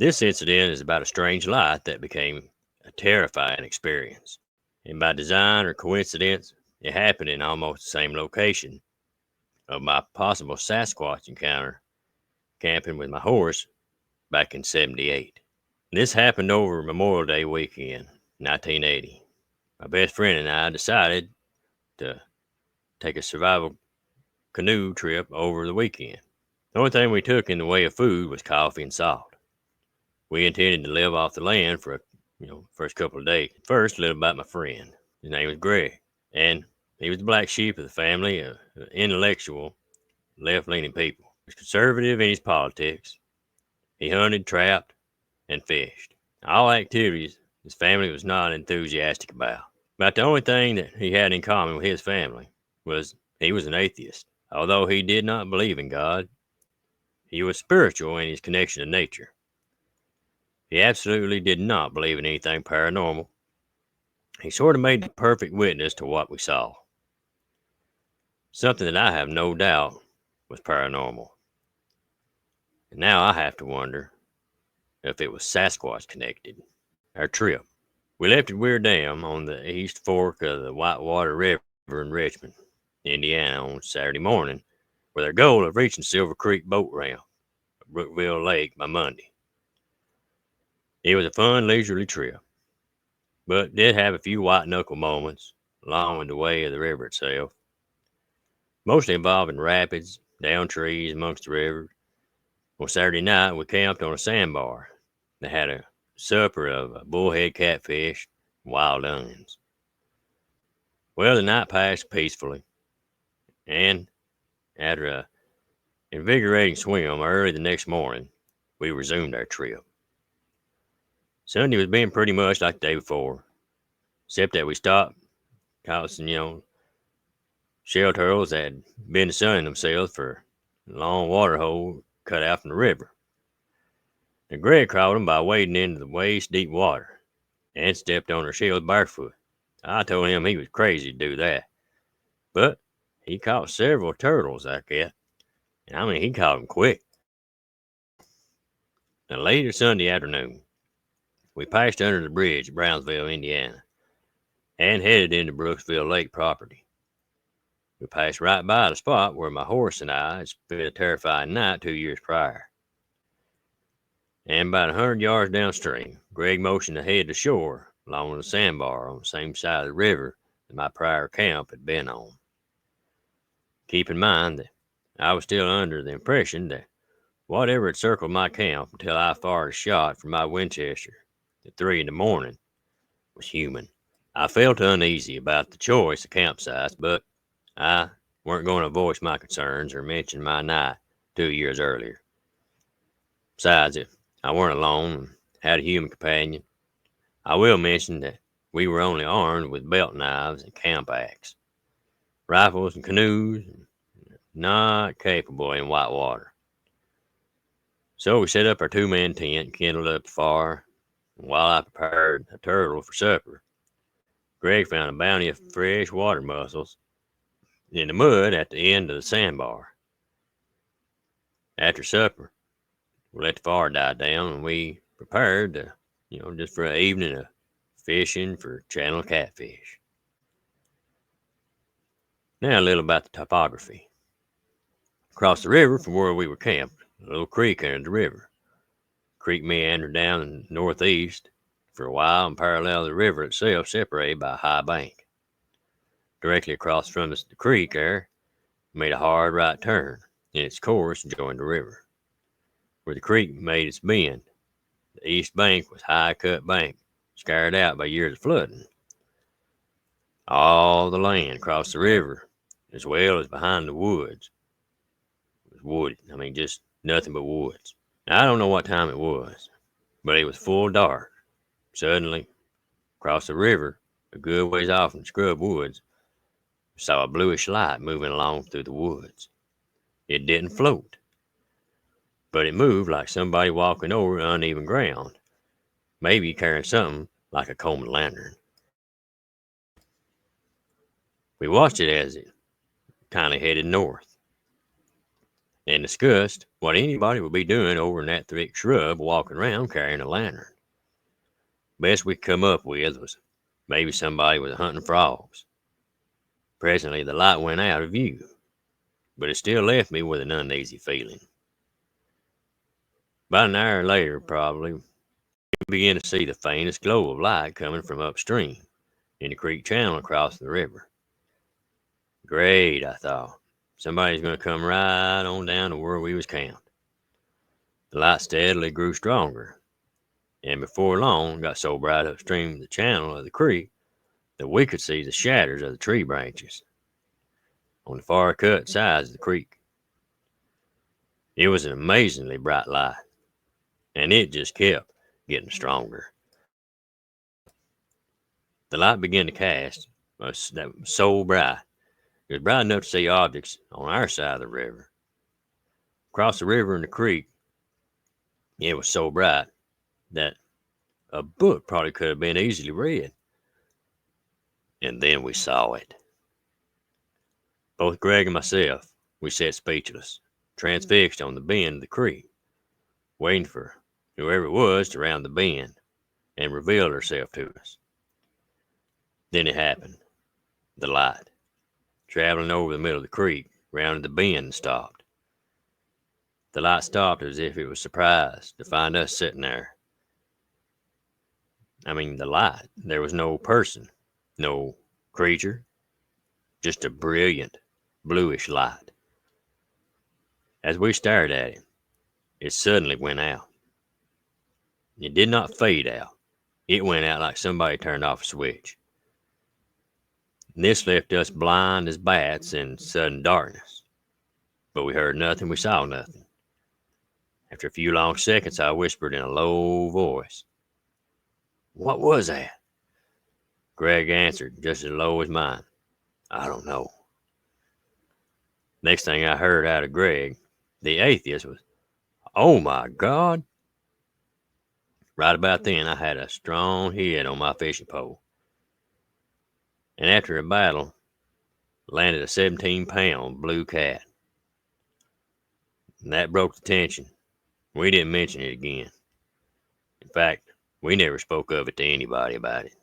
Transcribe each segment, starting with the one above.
This incident is about a strange light that became a terrifying experience. And by design or coincidence, it happened in almost the same location of my possible Sasquatch encounter camping with my horse back in '78. This happened over Memorial Day weekend, 1980. My best friend and I decided to take a survival canoe trip over the weekend. The only thing we took in the way of food was coffee and salt. We intended to live off the land for first couple of days. First, a little about my friend. His name was Greg, and he was the black sheep of the family, of intellectual, left-leaning people. He was conservative in his politics. He hunted, trapped, and fished. All activities his family was not enthusiastic about. But the only thing that he had in common with his family was he was an atheist. Although he did not believe in God, he was spiritual in his connection to nature. He absolutely did not believe in anything paranormal. He sort of made the perfect witness to what we saw. Something that I have no doubt was paranormal. And now I have to wonder if it was Sasquatch connected. Our trip. We left at Weir Dam on the east fork of the Whitewater River in Richmond, Indiana on Saturday morning, with our goal of reaching Silver Creek boat ramp at Brookville Lake by Monday. It was a fun, leisurely trip, but did have a few white-knuckle moments along the way of the river itself, mostly involving rapids, down trees amongst the river. On Saturday night, we camped on a sandbar that had a supper of bullhead catfish and wild onions. Well, the night passed peacefully, and after an invigorating swim early the next morning, we resumed our trip. Sunday was being pretty much like the day before, except that we stopped, caught some, shell turtles that had been sunning themselves for a long water hole cut out from the river. And Greg caught them by wading into the waist deep water and stepped on their shells barefoot. I told him he was crazy to do that, but he caught several turtles like that, and I mean he caught them quick. Now later Sunday afternoon, we passed under the bridge at Brownsville, Indiana, and headed into Brooksville Lake property. We passed right by the spot where my horse and I had spent a terrifying night 2 years prior. And about 100 yards downstream, Greg motioned to head to shore along the sandbar on the same side of the river that my prior camp had been on. Keep in mind that I was still under the impression that whatever had circled my camp until I fired a shot from my Winchester at 3 in the morning was human. I felt uneasy about the choice of campsites, but I weren't going to voice my concerns or mention my night 2 years earlier. Besides, if I weren't alone and had a human companion, I will mention that we were only armed with belt knives and camp axe, rifles and canoes, and not capable in white water. So we set up our 2-man tent, kindled up the fire, and while I prepared a turtle for supper, Greg found a bounty of fresh water mussels in the mud at the end of the sandbar. After supper, we let the fire die down and we prepared to, just for an evening of fishing for channel catfish. Now a little about the topography. Across the river from where we were camped, a little creek entered the river. The creek meandered down in the northeast for a while and parallel the river itself, separated by a high bank. Directly across from us, the creek there made a hard right turn in its course and joined the river. Where the creek made its bend, the east bank was high-cut bank, scarred out by years of flooding. All the land across the river, as well as behind the woods, was wooded. I mean, just nothing but woods. Now, I don't know what time it was, but it was full dark. Suddenly, across the river, a good ways off in the scrub woods, we saw a bluish light moving along through the woods. It didn't float, but it moved like somebody walking over uneven ground, maybe carrying something like a Coleman lantern. We watched it as it kind of headed north. and discussed what anybody would be doing over in that thick shrub walking around carrying a lantern. Best we could come up with was maybe somebody was hunting frogs. Presently, the light went out of view, but it still left me with an uneasy feeling. About an hour later, probably, we began to see the faintest glow of light coming from upstream in the creek channel across the river. Great, I thought. Somebody's going to come right on down to where we was camped. The light steadily grew stronger, and before long got so bright upstream the channel of the creek that we could see the shadows of the tree branches on the far cut sides of the creek. It was an amazingly bright light, and it just kept getting stronger. The light began to cast that was so bright. It was bright enough to see objects on our side of the river. Across the river and the creek, it was so bright that a book probably could have been easily read. And then we saw it. Both Greg and myself, we sat speechless, transfixed on the bend of the creek, waiting for whoever it was to round the bend and reveal herself to us. Then it happened. The light, traveling over the middle of the creek, rounded the bend and stopped. The light stopped as if it was surprised to find us sitting there. I mean, the light. There was no person, no creature, just a brilliant, bluish light. As we stared at it, it suddenly went out. It did not fade out. It went out like somebody turned off a switch. And this left us blind as bats in sudden darkness. But we heard nothing, we saw nothing. After a few long seconds, I whispered in a low voice, "What was that?" Greg answered, just as low as mine, "I don't know." Next thing I heard out of Greg, the atheist, was, "Oh my God." Right about then, I had a strong head on my fishing pole. And after a battle, landed a 17-pound blue cat. And that broke the tension. We didn't mention it again. In fact, we never spoke of it to anybody about it.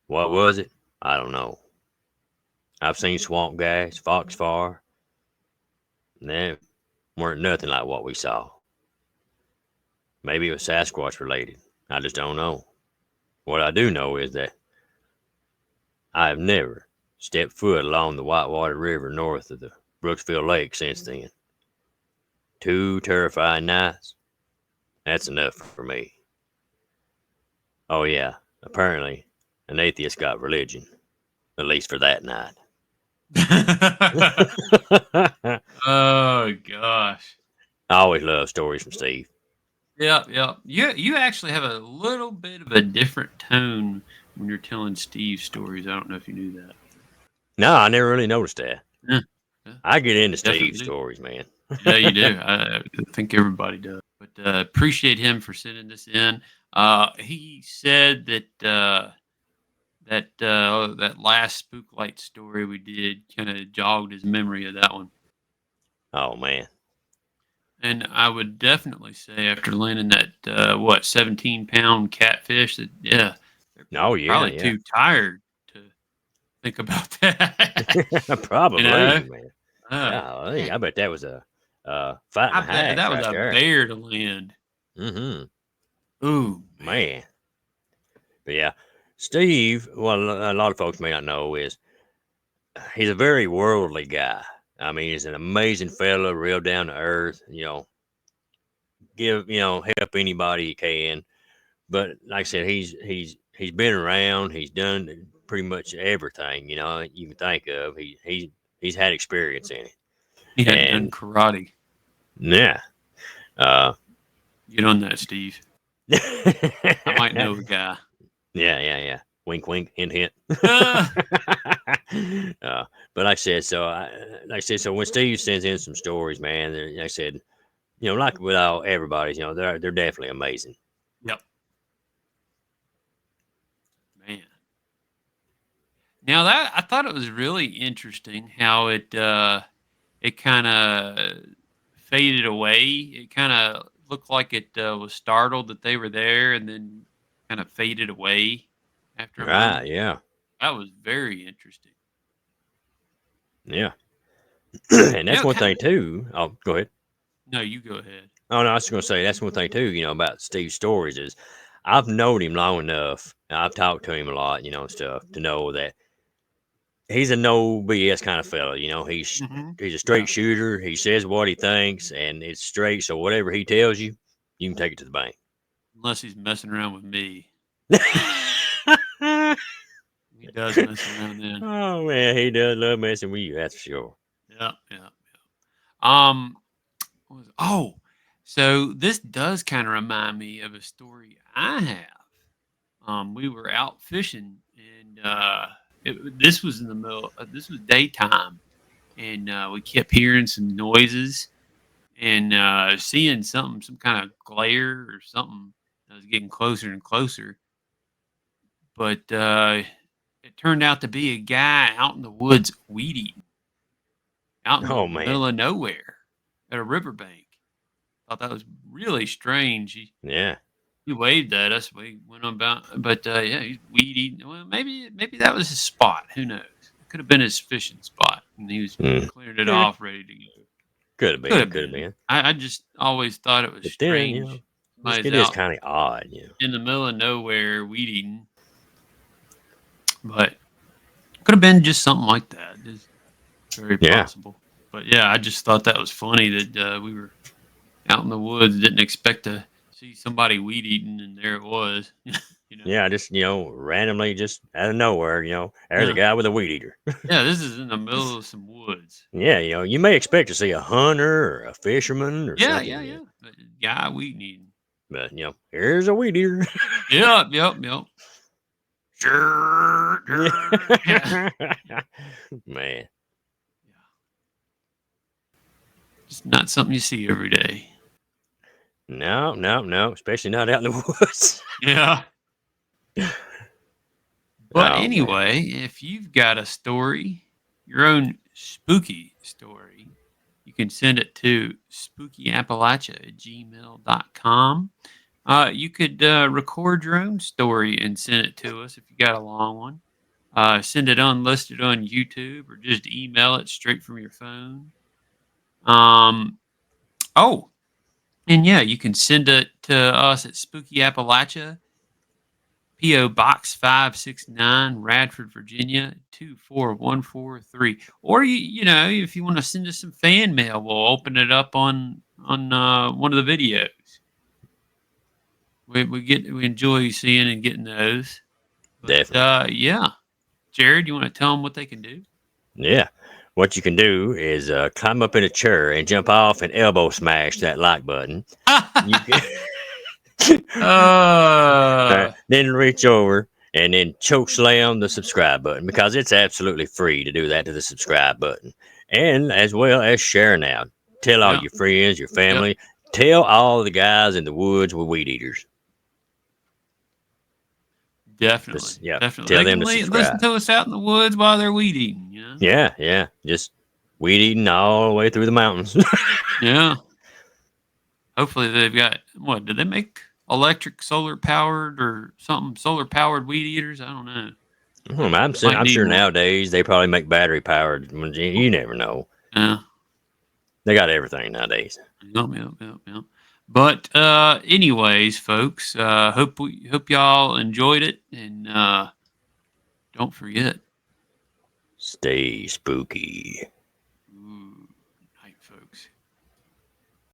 What was it? I don't know. I've seen swamp gas, foxfire, and they weren't nothing like what we saw. Maybe it was Sasquatch related. I just don't know. What I do know is that I have never stepped foot along the Whitewater River north of the Brooksville Lake since then. 2 terrifying nights. That's enough for me. Oh yeah, apparently an atheist got religion. At least for that night. Oh gosh. I always love stories from Steve. Yeah, yeah. You actually have a little bit of a different tone when you're telling Steve stories. I don't know if you knew that. No, I never really noticed that. Yeah, yeah, I get into Steve's definitely do. stories, man. Yeah, you do. I think everybody does. But appreciate him for sending this in. He said that that last spook light story we did kind of jogged his memory of that one. Oh man. And I would definitely say after landing that 17-pound catfish, that yeah, they're Oh yeah, probably yeah. too tired to think about that. you know, Probably, man. oh Golly, man, I bet that was a fight and I a bet half that was right a there. bear to land. Mm-hmm. Ooh man, Man. But yeah, Steve, what a lot of folks may not know is he's a very worldly guy. I mean, he's an amazing fella, real down to earth, help anybody he can. But like I said, he's been around. He's done pretty much everything you can think of. He's had experience in it, he had done and karate. yeah, uh, Get on that, Steve. I might yeah, know a guy. yeah. Wink, wink, hint, hint. Uh, But like I said, so when Steve sends in some stories, man, like I said, like with all everybody's, they're definitely amazing. yep, man. Now that I thought it was really interesting how it it kind of faded away. It kind of looked like it was startled that they were there, and then kind of faded away after a Right, moment. yeah. That was very interesting. Yeah. And You that's know, one thing too. Oh, go ahead. no, you go ahead. Oh no, I was just gonna say that's one thing too, about Steve's stories is I've known him long enough, and I've talked to him a lot, and stuff, to know that he's a no BS kind of fella. He's a Yeah, straight shooter. He says what he thinks, and it's straight. So whatever he tells you, you can take it to the bank. unless he's messing around with me. He does mess around then. Oh man, he does love messing with you. That's for sure. Yeah, yeah. Um, oh, so this does kind of remind me of a story I have. We were out fishing, and this was in the middle. This was daytime, and we kept hearing some noises and seeing something, some kind of glare or something that was getting closer and closer. But it turned out to be a guy out in the woods weed eating, out in the Oh man, middle of nowhere at a riverbank. Thought that was really strange. yeah. He waved at us. We went on about, but yeah, he's weed eating. Well, maybe that was his spot. Who knows? It could have been his fishing spot, and he was Mm. clearing it Yeah, off, ready to go. could have Could been, have could have been. been. I just always thought it was But then, strange. it Somebody's is out kind of odd, in the middle of nowhere weed eating, but could have been just something like that. It's very Yeah. possible. But yeah, I just thought that was funny that we were out in the woods, didn't expect to see somebody weed eating, and there it was. you know. Yeah, just randomly, just out of nowhere, there's a Yeah. guy with a weed eater. Yeah, this is in the middle of some woods. Yeah, you may expect to see a hunter or a fisherman or Yeah, something, yeah, yeah. But yeah, we need. but here's a weed eater. Yep, yep, yep. Sure, sure. Yeah. Yeah. Man, Yeah. Just not something you see every day. no, no, no, especially not out in the woods. Yeah. But Oh man, anyway, if you've got a story, your own spooky story, you can send it to spookyappalachia@gmail.com. You could record your own story and send it to us if you got a long one. Send it unlisted on YouTube or just email it straight from your phone. Um, oh, and yeah, you can send it to us at Spooky Appalachia, P.O. Box 569, Radford, Virginia 24143. Or if you want to send us some fan mail, we'll open it up on one of the videos. We enjoy seeing and getting those. But definitely. yeah, Jared, you want to tell them what they can do? Yeah. What you can do is climb up in a chair and jump off and elbow smash that like button. You can uh, then reach over and then choke slam the subscribe button, because it's absolutely free to do that to the subscribe button. And as well as sharing out. Tell all yeah, your friends, your yep, family. Tell all the guys in the woods with weed eaters. definitely, Just, yeah. definitely. Tell They them can to listen subscribe. to us out in the woods while they're weed eating. Yeah, yeah. Just weed eating all the way through the mountains. Yeah. Hopefully they've got what? Did they make electric, solar powered, or something? Solar powered weed eaters? I don't know. Might I'm need sure one. nowadays they probably make battery powered. You never know. Yeah. They got everything nowadays. Yep, yep, yep, yep. But anyways, folks, hope y'all enjoyed it, and don't forget. Stay spooky. Ooh, night, folks.